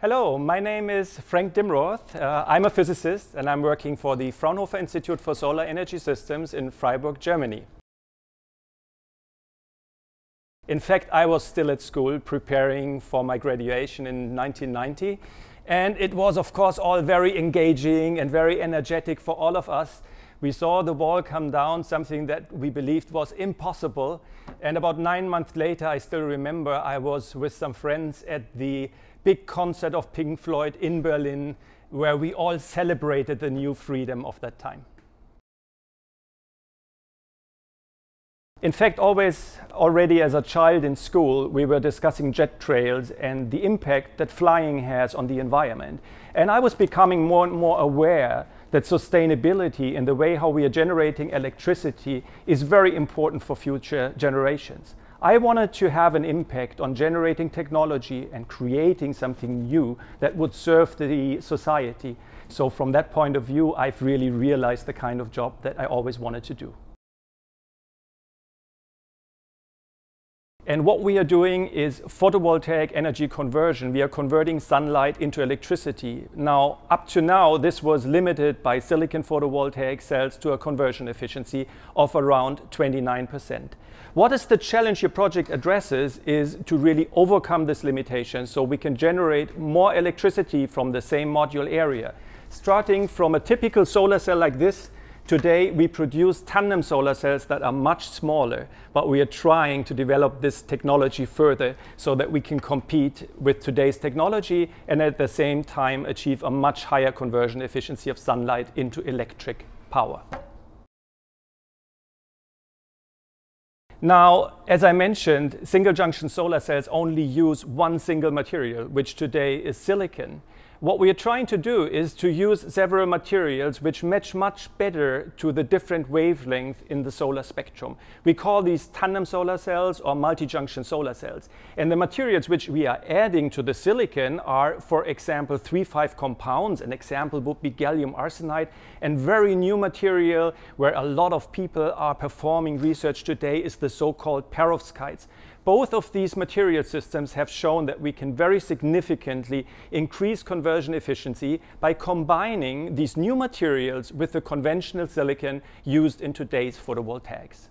Hello, my name is Frank Dimroth. I'm a physicist and I'm working for the Fraunhofer Institute for Solar Energy Systems in Freiburg, Germany. In fact, I was still at school preparing for my graduation in 1990, and it was of course all very engaging and very energetic for all of us. We saw the wall come down, something that we believed was impossible, and about 9 months later, I still remember I was with some friends at the big concert of Pink Floyd in Berlin, where we all celebrated the new freedom of that time. In fact, already as a child in school, we were discussing jet trails and the impact that flying has on the environment. And I was becoming more and more aware that sustainability in the way how we are generating electricity is very important for future generations. I wanted to have an impact on generating technology and creating something new that would serve the society. So from that point of view, I've really realized the kind of job that I always wanted to do. And what we are doing is photovoltaic energy conversion. We are converting sunlight into electricity. Now, up to now, this was limited by silicon photovoltaic cells to a conversion efficiency of around 29%. What is the challenge your project addresses is to really overcome this limitation so we can generate more electricity from the same module area. Starting from a typical solar cell like this, today we produce tandem solar cells that are much smaller, but we are trying to develop this technology further so that we can compete with today's technology and at the same time achieve a much higher conversion efficiency of sunlight into electric power. Now, as I mentioned, single junction solar cells only use one single material, which today is silicon. What we are trying to do is to use several materials which match much better to the different wavelengths in the solar spectrum. We call these tandem solar cells or multi-junction solar cells. And the materials which we are adding to the silicon are, for example, 3,5 compounds. An example would be gallium arsenide. And very new material where a lot of people are performing research today is the so-called perovskites. Both of these material systems have shown that we can very significantly increase conversion efficiency by combining these new materials with the conventional silicon used in today's photovoltaics.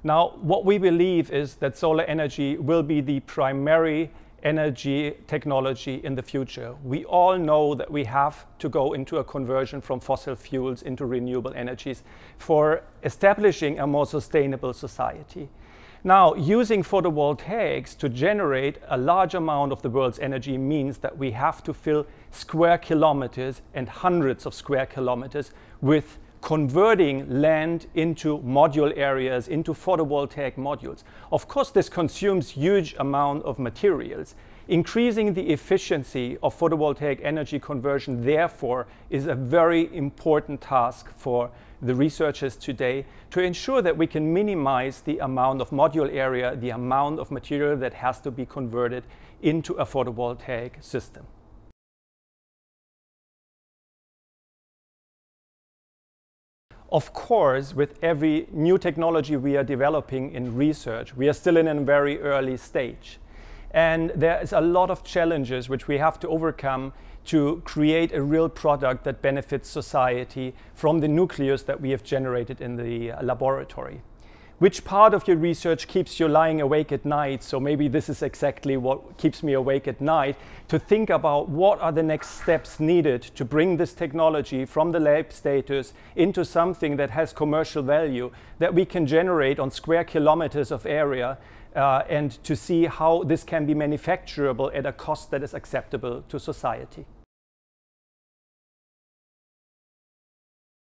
Now, what we believe is that solar energy will be the primary energy technology in the future. We all know that we have to go into a conversion from fossil fuels into renewable energies for establishing a more sustainable society. Now, using photovoltaics to generate a large amount of the world's energy means that we have to fill square kilometers and hundreds of square kilometers with converting land into module areas, into photovoltaic modules. Of course, this consumes huge amount of materials. Increasing the efficiency of photovoltaic energy conversion, therefore, is a very important task for the researchers today to ensure that we can minimize the amount of module area, the amount of material that has to be converted into a photovoltaic system. Of course, with every new technology we are developing in research, we are still in a very early stage. And there is a lot of challenges which we have to overcome to create a real product that benefits society from the nucleus that we have generated in the laboratory. Which part of your research keeps you lying awake at night? So maybe this is exactly what keeps me awake at night, to think about what are the next steps needed to bring this technology from the lab status into something that has commercial value, that we can generate on square kilometers of area, and to see how this can be manufacturable at a cost that is acceptable to society.